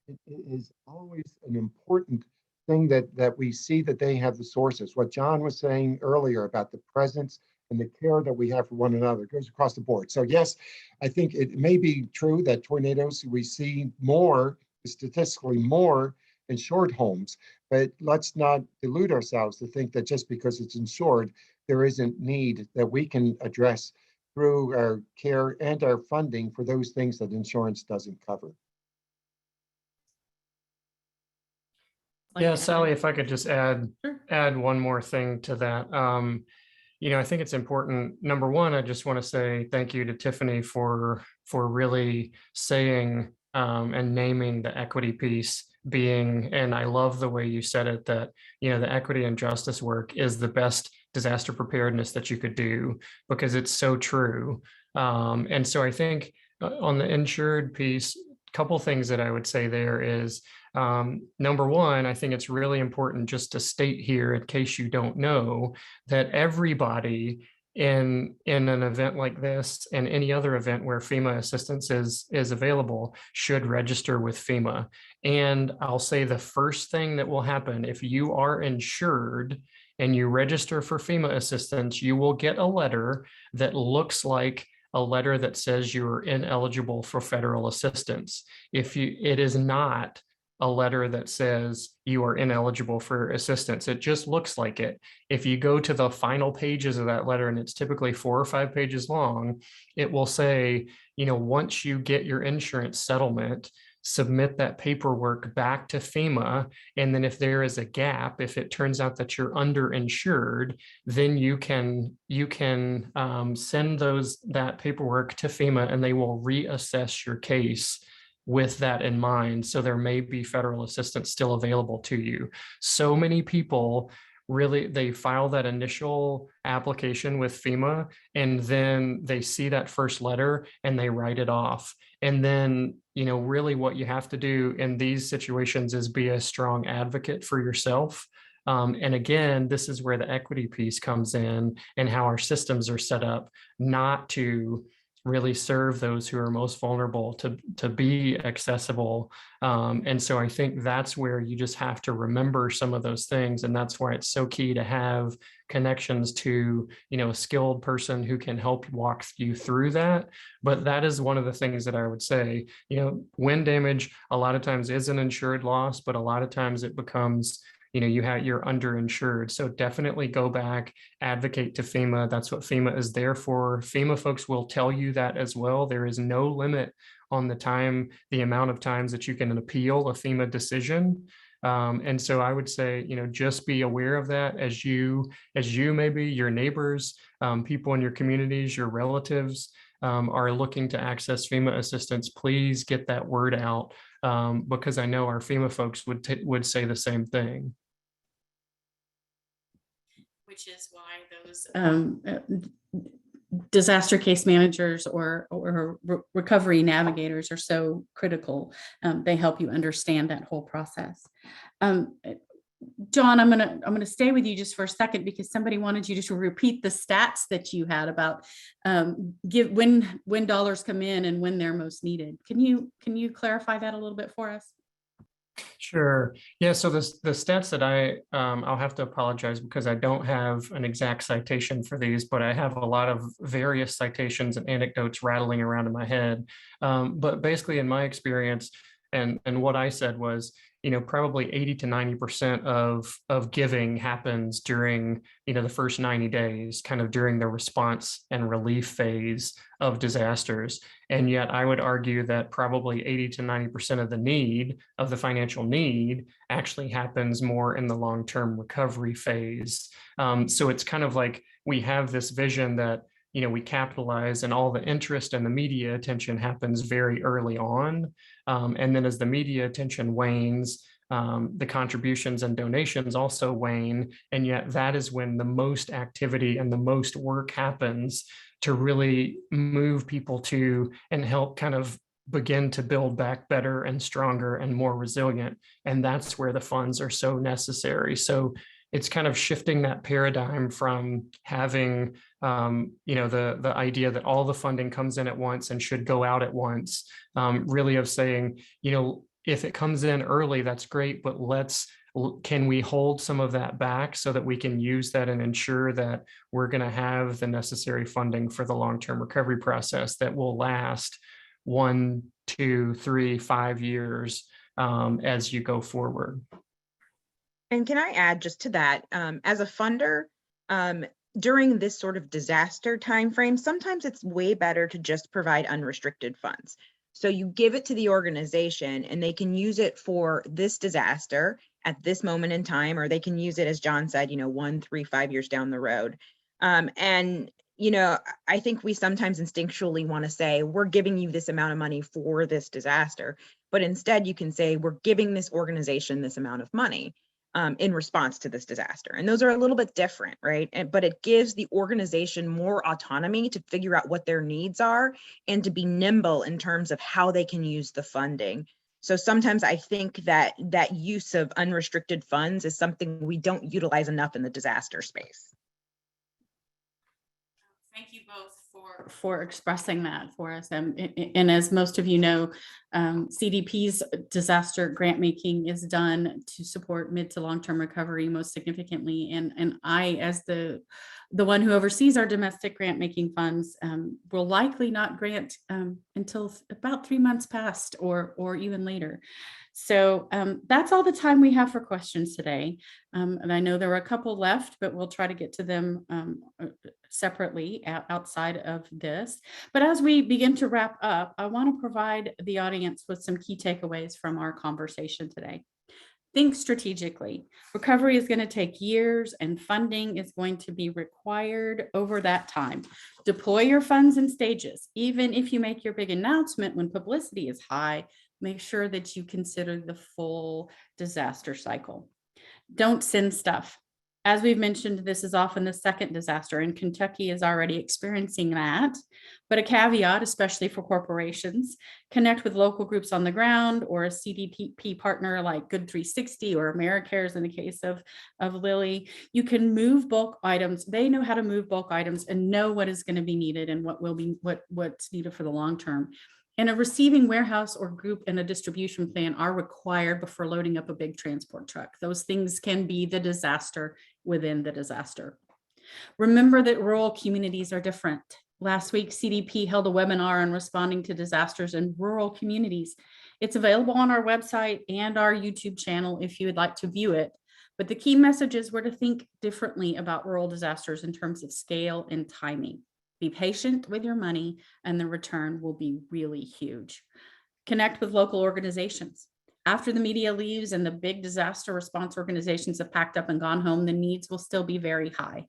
[SPEAKER 2] it is always an important thing that we see that they have the sources. What John was saying earlier about the presence and the care that we have for one another. It goes across the board. So yes, I think it may be true that tornadoes, we see more, statistically more, insured homes, but let's not delude ourselves to think that just because it's insured, there isn't need that we can address through our care and our funding for those things that insurance doesn't cover.
[SPEAKER 3] Yeah, Sally, if I could just add
[SPEAKER 1] Sure.
[SPEAKER 3] one more thing to that. I think it's important. Number one, I just want to say thank you to Tiffany for really saying and naming the equity piece being, and I love the way you said it, that the equity and justice work is the best disaster preparedness that you could do, because it's so true. And so I think on the insured piece, a couple things that I would say there is, number one, I think it's really important just to state here, in case you don't know, that everybody in an event like this and any other event where FEMA assistance is available should register with FEMA. And I'll say the first thing that will happen if you are insured and you register for FEMA assistance, you will get a letter that looks like a letter that says you're ineligible for federal assistance. It is not a letter that says you are ineligible for assistance. It just looks like it. If you go to the final pages of that letter, and it's typically 4 or 5 pages long, it will say, once you get your insurance settlement, submit that paperwork back to FEMA. And then if there is a gap, if it turns out that you're underinsured, then you can send that paperwork to FEMA, and they will reassess your case with that in mind. So there may be federal assistance still available to you. So many people really, they file that initial application with FEMA, and then they see that first letter and they write it off. And then, really what you have to do in these situations is be a strong advocate for yourself. And again, this is where the equity piece comes in, and how our systems are set up not to really serve those who are most vulnerable, to be accessible. And so I think that's where you just have to remember some of those things. And that's why it's so key to have connections to, a skilled person who can help walk you through that. But that is one of the things that I would say, wind damage a lot of times is an insured loss, but a lot of times it becomes, you're underinsured. So definitely go back, advocate to FEMA. That's what FEMA is there for. FEMA folks will tell you that as well. There is no limit on the amount of times that you can appeal a FEMA decision. And so I would say, just be aware of that as you maybe your neighbors, people in your communities, your relatives are looking to access FEMA assistance. Please get that word out, because I know our FEMA folks would say the same thing.
[SPEAKER 1] Which is why those disaster case managers or recovery navigators are so critical. They help you understand that whole process. John, I'm gonna stay with you just for a second, because somebody wanted you to repeat the stats that you had about when dollars come in and when they're most needed. Can you clarify that a little bit for us?
[SPEAKER 3] Sure. Yeah. So the stats that I'll have to apologize because I don't have an exact citation for these, but I have a lot of various citations and anecdotes rattling around in my head. But basically, in my experience, and what I said was, probably 80 to 90% of giving happens during, the first 90 days, kind of during the response and relief phase of disasters. And yet I would argue that probably 80 to 90% of the financial need actually happens more in the long-term recovery phase. So it's kind of like we have this vision that, we capitalize, and all the interest and the media attention happens very early on. And then as the media attention wanes, the contributions and donations also wane. And yet that is when the most activity and the most work happens to really move people to and help kind of begin to build back better and stronger and more resilient. And that's where the funds are so necessary. So it's kind of shifting that paradigm from having, the idea that all the funding comes in at once and should go out at once, really of saying, if it comes in early, that's great, but let's can we hold some of that back so that we can use that and ensure that we're going to have the necessary funding for the long-term recovery process that will last 1, 2, 3, 5 years as you go forward.
[SPEAKER 5] And can I add just to that, as a funder, during this sort of disaster timeframe, sometimes it's way better to just provide unrestricted funds. So you give it to the organization and they can use it for this disaster at this moment in time, or they can use it, as John said, 1, 3, 5 years down the road. And I think we sometimes instinctually want to say, we're giving you this amount of money for this disaster, but instead you can say, we're giving this organization this amount of money in response to this disaster. And those are a little bit different, right? But it gives the organization more autonomy to figure out what their needs are and to be nimble in terms of how they can use the funding. So sometimes I think that use of unrestricted funds is something we don't utilize enough in the disaster space.
[SPEAKER 1] Thank you both for expressing that for us. And as most of you know, CDP's disaster grant making is done to support mid to long-term recovery most significantly. And I, as the one who oversees our domestic grant making funds, will likely not grant until about 3 months past or even later. So that's all the time we have for questions today. And I know there were a couple left, but we'll try to get to them separately outside of this. But as we begin to wrap up, I want to provide the audience with some key takeaways from our conversation today. Think strategically. Recovery is going to take years and funding is going to be required over that time. Deploy your funds in stages. Even if you make your big announcement when publicity is high, make sure that you consider the full disaster cycle. Don't send stuff. As we've mentioned, this is often the second disaster, and Kentucky is already experiencing that. But a caveat, especially for corporations, connect with local groups on the ground or a CDP partner like Good 360 or AmeriCares in the case of Lilly. You can move bulk items. They know how to move bulk items and know what is going to be needed and what's needed for the long term. And a receiving warehouse or group and a distribution plan are required before loading up a big transport truck. Those things can be the disaster within the disaster. Remember that rural communities are different. Last week, CDP held a webinar on responding to disasters in rural communities. It's available on our website and our YouTube channel if you would like to view it. But the key messages were to think differently about rural disasters in terms of scale and timing. Be patient with your money and the return will be really huge. Connect with local organizations. After the media leaves and the big disaster response organizations have packed up and gone home, the needs will still be very high.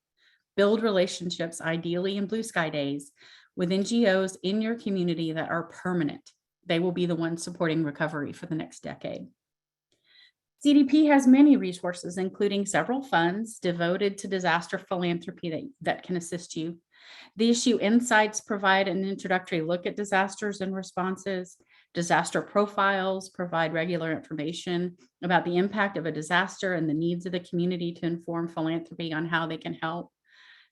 [SPEAKER 1] Build relationships, ideally in blue sky days, with NGOs in your community that are permanent. They will be the ones supporting recovery for the next decade. CDP has many resources, including several funds devoted to disaster philanthropy that can assist you. The issue insights provide an introductory look at disasters and responses. Disaster profiles provide regular information about the impact of a disaster and the needs of the community to inform philanthropy on how they can help.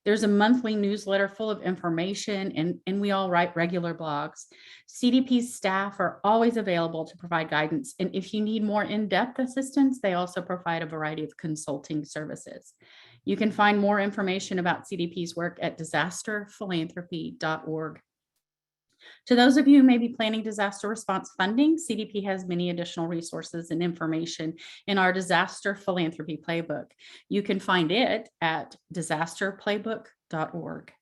[SPEAKER 1] There's a monthly newsletter full of information, and we all write regular blogs. CDP's staff are always available to provide guidance. And if you need more in-depth assistance, they also provide a variety of consulting services. You can find more information about CDP's work at disasterphilanthropy.org. To those of you who may be planning disaster response funding, CDP has many additional resources and information in our disaster philanthropy playbook. You can find it at disasterplaybook.org.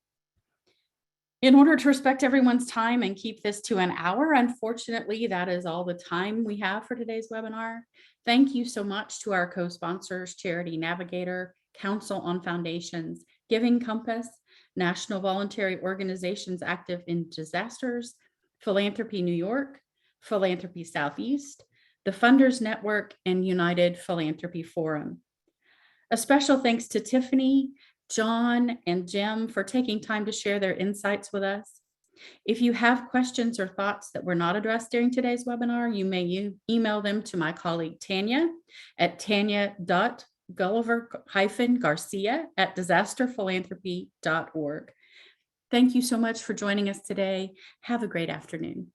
[SPEAKER 1] In order to respect everyone's time and keep this to an hour, unfortunately, that is all the time we have for today's webinar. Thank you so much to our co-sponsors, Charity Navigator, Council on Foundations, Giving Compass, National Voluntary Organizations Active in Disasters, Philanthropy New York, Philanthropy Southeast, the Funders Network, and United Philanthropy Forum. A special thanks to Tiffany, John, and Jim for taking time to share their insights with us. If you have questions or thoughts that were not addressed during today's webinar, you may email them to my colleague Tanya at tanya.gulliver-garcia@disasterphilanthropy.org. Thank you so much for joining us today. Have a great afternoon.